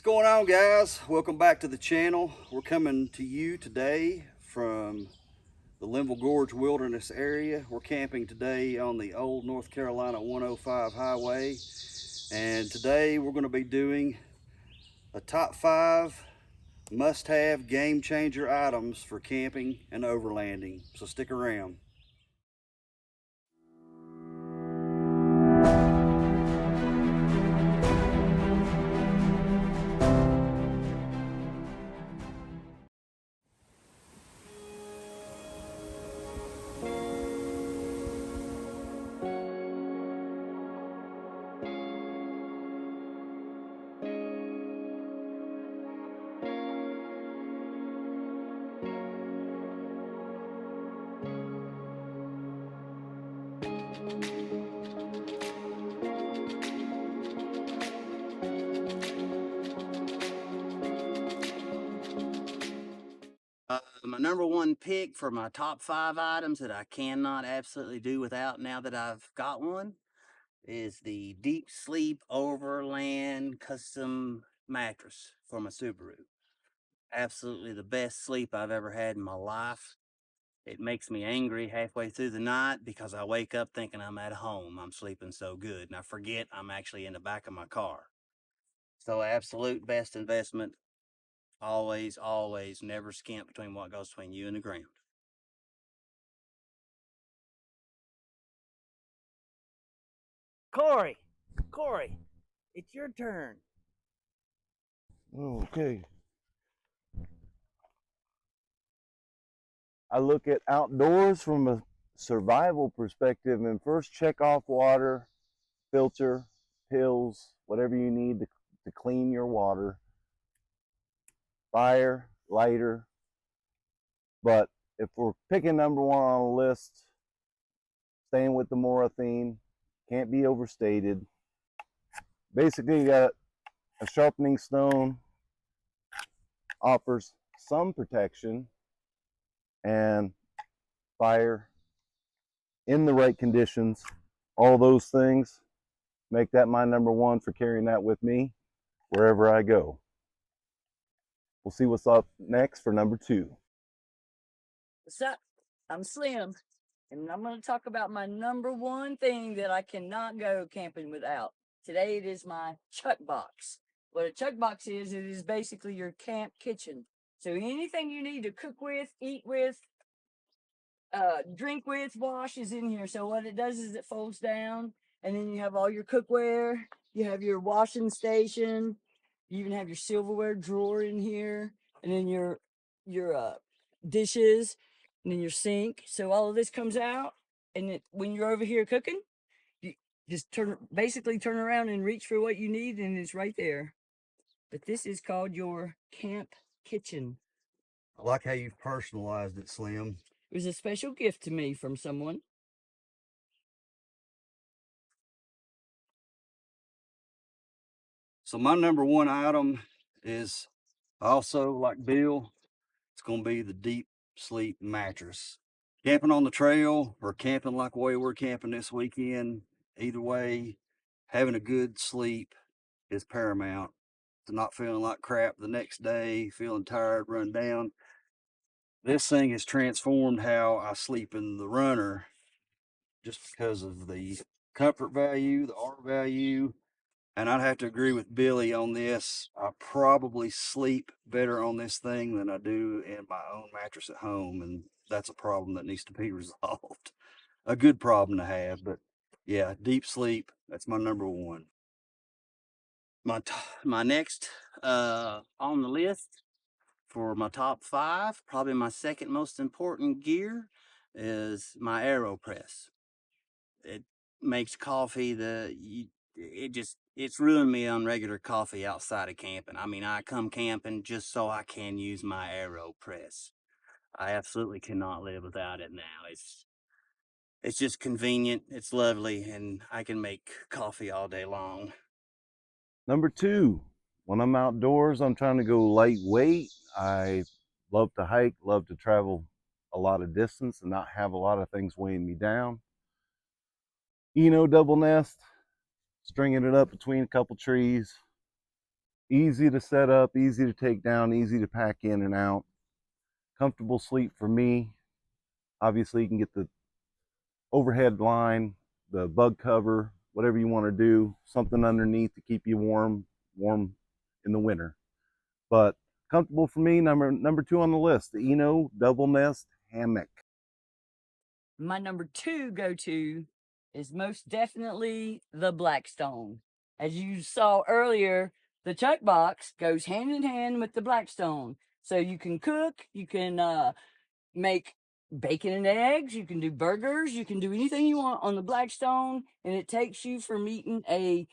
What's going on, guys? Welcome back to the channel. We're coming to you today from the Linville Gorge Wilderness area. We're camping today on the old North Carolina 105 highway, and today we're going to be doing a top 5 must-have game changer items for camping and overlanding, so stick around. My number one pick for my top 5 items that I cannot absolutely do without now that I've got one is the Deep Sleep Overland custom mattress for my Subaru. Absolutely the best sleep I've ever had in my life. It makes me angry halfway through the night because I wake up thinking I'm at home. I'm sleeping so good, and I forget I'm actually in the back of my car. So absolute best investment. Always, always, never skimp between what goes between you and the ground. Corey, it's your turn. Okay. I look at outdoors from a survival perspective and first check off water, filter, pills, whatever you need to clean your water, fire, lighter. But if we're picking number one on the list, staying with the Morakniv, can't be overstated. Basically, you got a sharpening stone, offers some protection, and fire in the right conditions. All those things make that my number one for carrying that with me wherever I go. We'll see what's up next for number 2. What's up? I'm Slim, and I'm going to talk about my number one thing that I cannot go camping without. Today it is my chuck box. What a chuck box is, it is basically your camp kitchen. So anything you need to cook with, eat with, drink with, wash is in here. So what it does is it folds down, and then you have all your cookware, you have your washing station, you even have your silverware drawer in here, and then your dishes, and then your sink. So all of this comes out, and when you're over here cooking, you just basically turn around and reach for what you need, and it's right there. But this is called your camp kitchen. I like how you've personalized it, Slim. It was a special gift to me from someone. So my number one item is also, like Bill, it's going to be the Deep Sleep mattress. Camping on the trail or camping like the way we're camping this weekend, either way, having a good sleep is paramount to not feeling like crap the next day, feeling tired, run down. This thing has transformed how I sleep in the runner just because of the comfort value, the R value. And I'd have to agree with Billy on this. I probably sleep better on this thing than I do in my own mattress at home, and that's a problem that needs to be resolved. A good problem to have, but yeah, deep sleep, that's my number one. My next on the list for my top 5, probably my second most important gear, is my Aeropress. It makes coffee it's ruined me on regular coffee outside of camping. I mean, I come camping just so I can use my Aeropress. I absolutely cannot live without it now. It's just convenient, it's lovely, and I can make coffee all day long. Number 2, when I'm outdoors, I'm trying to go lightweight. I love to hike, love to travel a lot of distance and not have a lot of things weighing me down. Double nest, stringing it up between a couple trees, Easy to set up, easy to take down, easy to pack in and out. Comfortable sleep for me. Obviously, you can get the overhead line, the bug cover, whatever you want to do, something underneath to keep you warm in the winter. But comfortable for me, number 2 on the list, the Eno double nest hammock. My number 2 go-to is most definitely the Blackstone. As you saw earlier, the chuck box goes hand in hand with the Blackstone. So you can cook, you can make bacon and eggs, you can do burgers, you can do anything you want on the Blackstone, and it takes you from eating a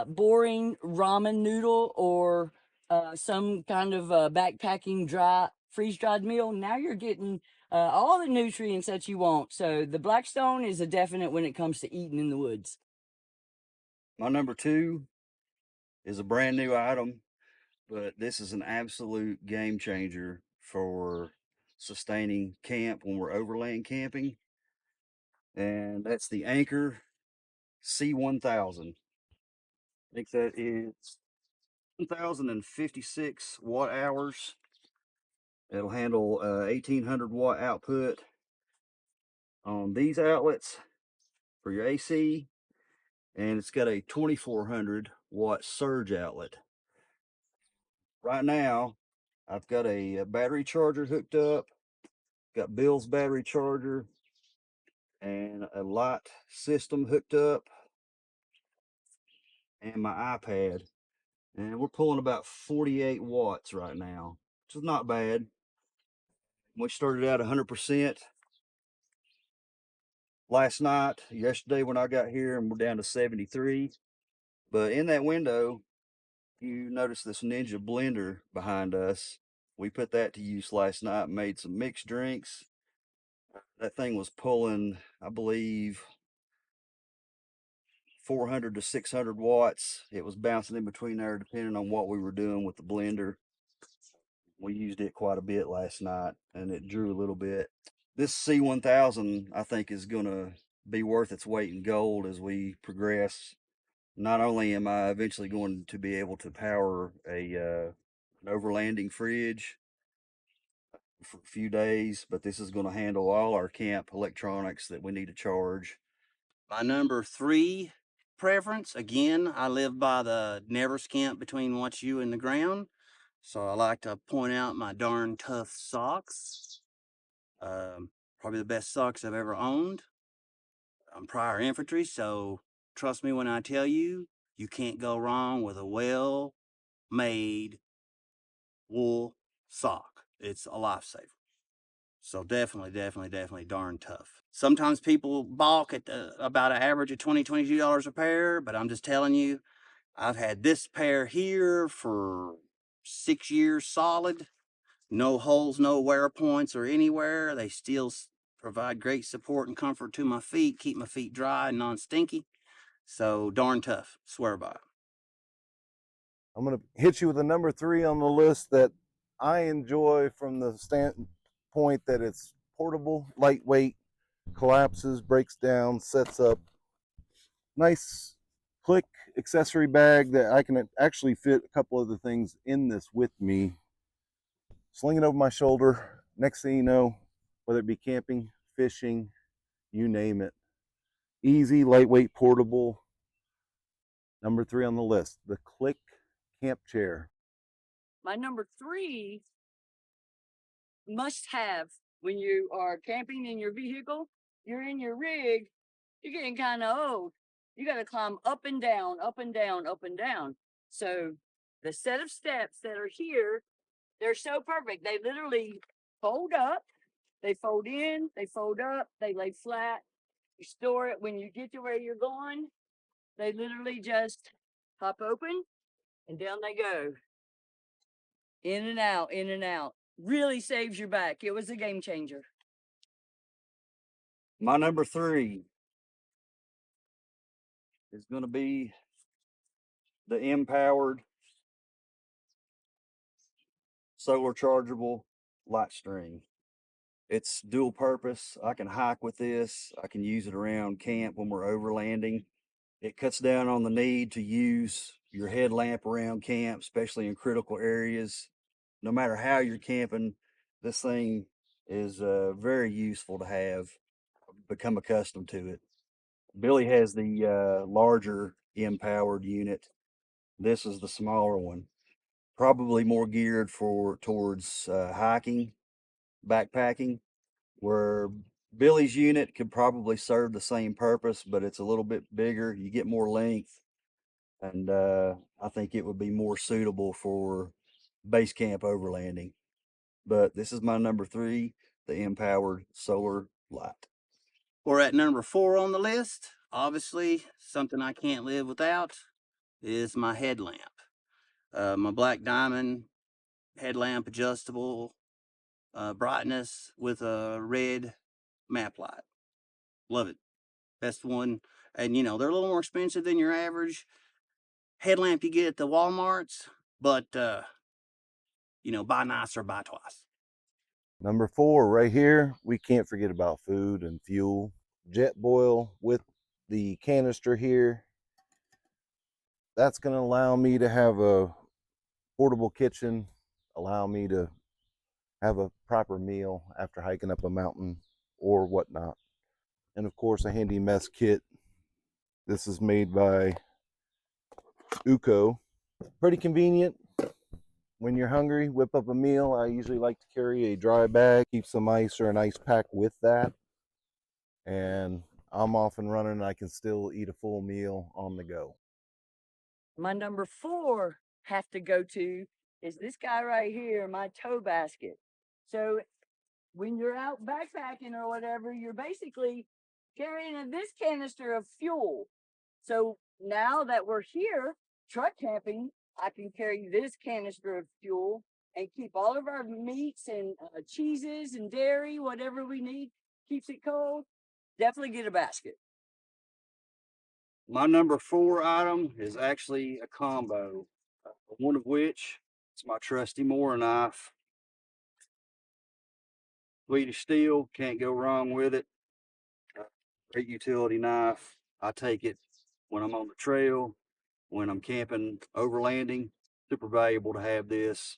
boring ramen noodle or some kind of backpacking dry freeze-dried meal. Now you're getting all the nutrients that you want. So the Blackstone is a definite when it comes to eating in the woods. My number 2 is a brand new item, but this is an absolute game changer for sustaining camp when we're overland camping. And that's the Anker C1000. I think that is 1,056 watt hours. It'll handle 1,800 watt output on these outlets for your AC, and it's got a 2,400 watt surge outlet. Right now, I've got a battery charger hooked up, got Bill's battery charger, and a light system hooked up, and my iPad. And we're pulling about 48 watts right now, which is not bad. We started out 100% last night, yesterday when I got here, and we're down to 73. But in that window, you notice this Ninja blender behind us. We put that to use last night, made some mixed drinks. That thing was pulling, I believe, 400 to 600 watts. It was bouncing in between there depending on what we were doing with the blender. We used it quite a bit last night, and it drew a little bit. This C1000, I think, is going to be worth its weight in gold as we progress. Not only am I eventually going to be able to power an overlanding fridge for a few days, but this is going to handle all our camp electronics that we need to charge. My number 3 preference, again, I live by the never skimp between what's you and the ground. So I like to point out my darn tough socks. Probably the best socks I've ever owned. I'm prior infantry, so trust me when I tell you, you can't go wrong with a well-made wool sock. It's a lifesaver. So definitely darn tough. Sometimes people balk at about an average of $22 a pair, but I'm just telling you, I've had this pair here for 6 years solid. No holes, no wear points or anywhere. They still provide great support and comfort to my feet, keep my feet dry and non-stinky. So darn tough, swear by it. I'm going to hit you with a number 3 on the list that I enjoy from the standpoint that it's portable, lightweight, collapses, breaks down, sets up. Nice CLIQ accessory bag that I can actually fit a couple other things in this with me. Sling it over my shoulder. Next thing you know, whether it be camping, fishing, you name it. Easy, lightweight, portable. Number 3 on the list, the CLIQ camp chair. My number 3 must have when you are camping in your vehicle, you're in your rig, you're getting kind of old. You got to climb up and down, up and down, up and down. So the set of steps that are here, they're so perfect. They literally fold up, they fold in, they fold up, they lay flat. You store it when you get to where you're going. They literally just pop open and down they go. In and out, in and out. Really saves your back. It was a game changer. My number 3 is going to be the Mpowered solar chargeable light string. It's dual purpose. I can hike with this. I can use it around camp when we're overlanding. It cuts down on the need to use your headlamp around camp, especially in critical areas. No matter how you're camping, this thing is very useful to have. Become accustomed to it. Billy has the larger Mpowered unit. This is the smaller one, probably more geared towards hiking, backpacking, where Billy's unit could probably serve the same purpose, but it's a little bit bigger. You get more length, and I think it would be more suitable for base camp overlanding. But this is my number 3, the Mpowered solar light. We're at number 4 on the list. Obviously, something I can't live without is my headlamp. My Black Diamond headlamp, adjustable brightness with a red map light. Love it. Best one. And you know, they're a little more expensive than your average headlamp you get at the Walmarts, but you know, buy nice or buy twice. Number 4 right here, we can't forget about food and fuel. Jetboil with the canister here. That's going to allow me to have a portable kitchen, allow me to have a proper meal after hiking up a mountain or whatnot. And of course, a handy mess kit. This is made by Uco. Pretty convenient. When you're hungry, whip up a meal. I usually like to carry a dry bag, keep some ice or an ice pack with that. And I'm off and running. I can still eat a full meal on the go. My number 4 have to go to is this guy right here, my tow basket. So when you're out backpacking or whatever, you're basically carrying this canister of fuel. So now that we're here truck camping, I can carry this canister of fuel and keep all of our meats and cheeses and dairy, whatever we need, keeps it cold. Definitely get a basket. My number 4 item is actually a combo, one of which is my trusty Mora knife. Swedish steel, can't go wrong with it. Great utility knife. I take it when I'm on the trail, when I'm camping, overlanding. Super valuable to have this.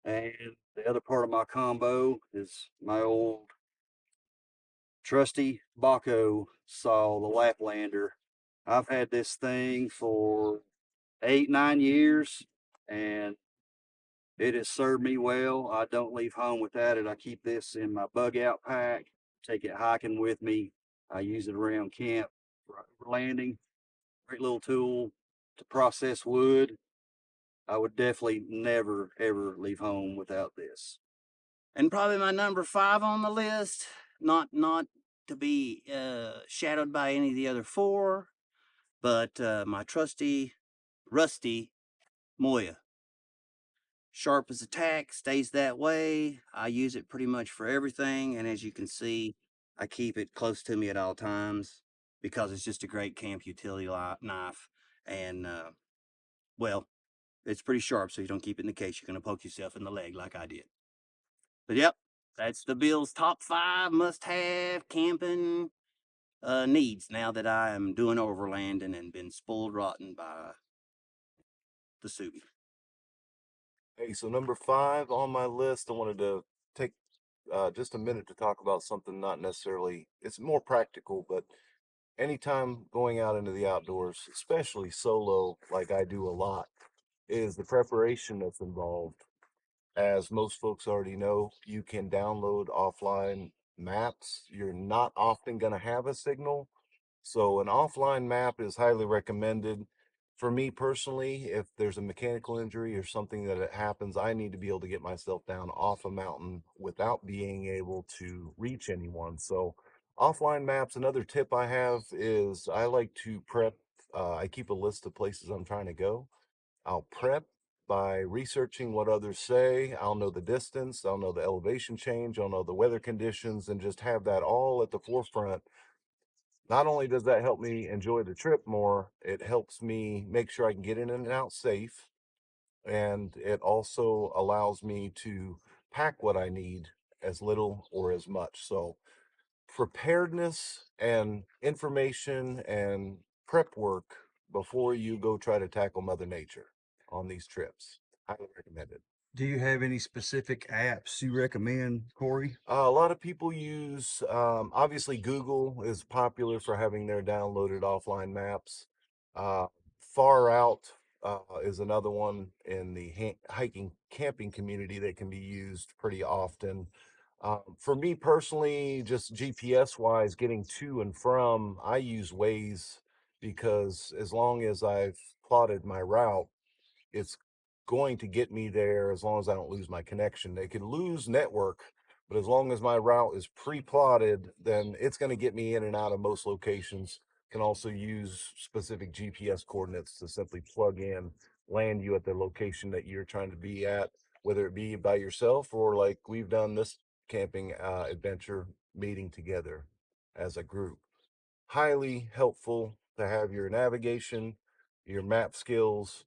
And the other part of my combo is my old trusty Baco saw, the Laplander. I've had this thing for 8-9 years, and it has served me well. I don't leave home without it. I keep this in my bug out pack, take it hiking with me. I use it around camp for overlanding. Great little tool to process wood. I would definitely never ever leave home without this. And probably my number 5 on the list, not to be shadowed by any of the other 4, but my trusty rusty Moya. Sharp as a tack, stays that way. I use it pretty much for everything, and as you can see, I keep it close to me at all times because it's just a great camp utility knife. And well, it's pretty sharp, so you don't keep it in the case. You're going to poke yourself in the leg like I did. But yep, that's the Bill's top 5 must-have camping needs now that I am doing overlanding and been spoiled rotten by the SUP. Hey, so number 5 on my list, I wanted to take just a minute to talk about something not necessarily, it's more practical, but anytime going out into the outdoors, especially solo, like I do a lot, is the preparation that's involved. As most folks already know, you can download offline maps. You're not often going to have a signal, so an offline map is highly recommended. For me personally, if there's a mechanical injury or something that it happens, I need to be able to get myself down off a mountain without being able to reach anyone. So offline maps, another tip I have is I like to prep. I keep a list of places I'm trying to go. I'll prep by researching what others say. I'll know the distance, I'll know the elevation change, I'll know the weather conditions, and just have that all at the forefront. Not only does that help me enjoy the trip more, it helps me make sure I can get in and out safe. And it also allows me to pack what I need as little or as much. So preparedness and information and prep work before you go try to tackle Mother Nature on these trips. Highly recommended. Do you have any specific apps you recommend, Corey? A lot of people use, obviously Google is popular for having their downloaded offline maps. Far Out is another one in the hiking camping community that can be used pretty often. For me personally, just GPS wise, getting to and from, I use Waze because as long as I've plotted my route, it's going to get me there as long as I don't lose my connection. They could lose network, but as long as my route is pre-plotted, then it's going to get me in and out of most locations. Can also use specific GPS coordinates to simply plug in, land you at the location that you're trying to be at, whether it be by yourself or like we've done this camping adventure meeting together as a group. Highly helpful to have your navigation, your map skills,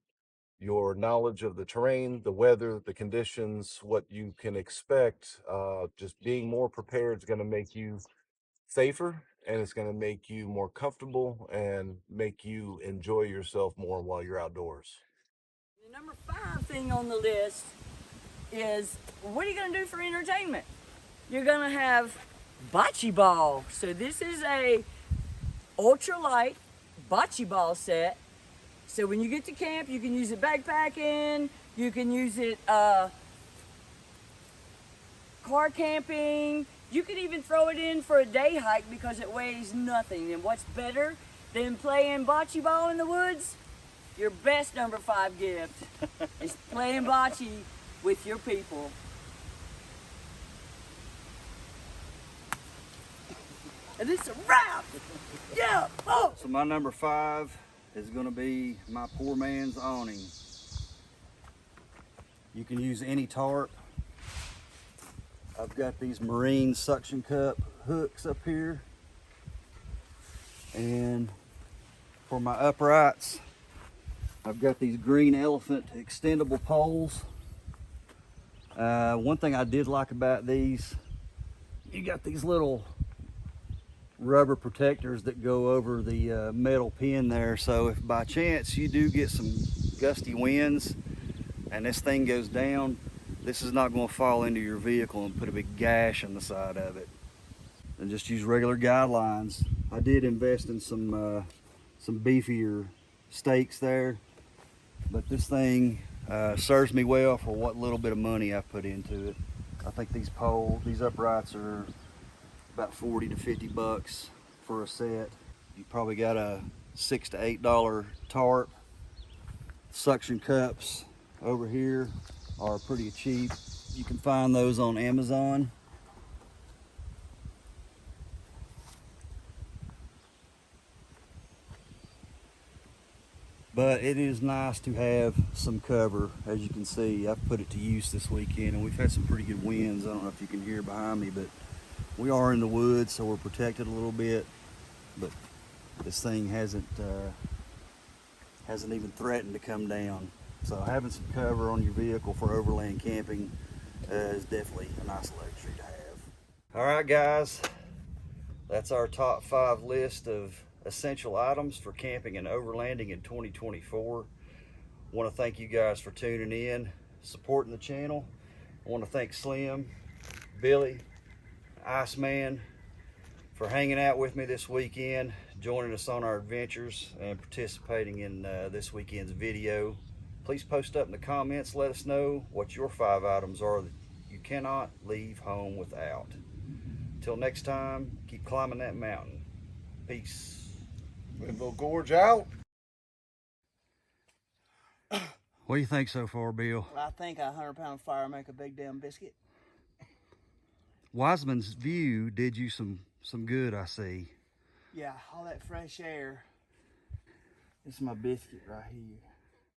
your knowledge of the terrain, the weather, the conditions, what you can expect. Just being more prepared is going to make you safer, and it's going to make you more comfortable and make you enjoy yourself more while you're outdoors. The number 5 thing on the list is, what are you going to do for entertainment? You're going to have bocce ball. So this is a ultralight bocce ball set. So when you get to camp, you can use it backpacking, you can use it car camping, you can even throw it in for a day hike because it weighs nothing. And what's better than playing bocce ball in the woods? Your best number 5 gift is playing bocce with your people. And it's a wrap! Yeah! Oh! So my number 5 is going to be my poor man's awning. You can use any tarp. I've got these marine suction cup hooks up here. And for my uprights, I've got these green elephant extendable poles. One thing I did like about these, you got these little rubber protectors that go over the metal pin there, so if by chance you do get some gusty winds and this thing goes down, this is not going to fall into your vehicle and put a big gash in the side of it. And just use regular guidelines. I did invest in some beefier stakes there, but this thing serves me well for what little bit of money I put into it. I think these uprights are about 40 to 50 bucks for a set. You probably got a $6 to $8 tarp. Suction cups over here are pretty cheap. You can find those on Amazon. But it is nice to have some cover. As you can see, I've put it to use this weekend and we've had some pretty good winds. I don't know if you can hear behind me, but we are in the woods, so we're protected a little bit, but this thing hasn't even threatened to come down. So having some cover on your vehicle for overland camping is definitely a nice luxury to have. All right, guys, that's our top 5 list of essential items for camping and overlanding in 2024. I want to thank you guys for tuning in, supporting the channel. I want to thank Slim, Billy, Iceman for hanging out with me this weekend, joining us on our adventures and participating in this weekend's video. Please post up in the comments, let us know what your 5 items are that you cannot leave home without. Until next time, keep climbing that mountain. Peace. Rainbow Gorge out. What do you think so far, Bill? I think a 100-pound fire make a big damn biscuit. Wiseman's View did you some good, I see. Yeah, all that fresh air. This is my biscuit right here.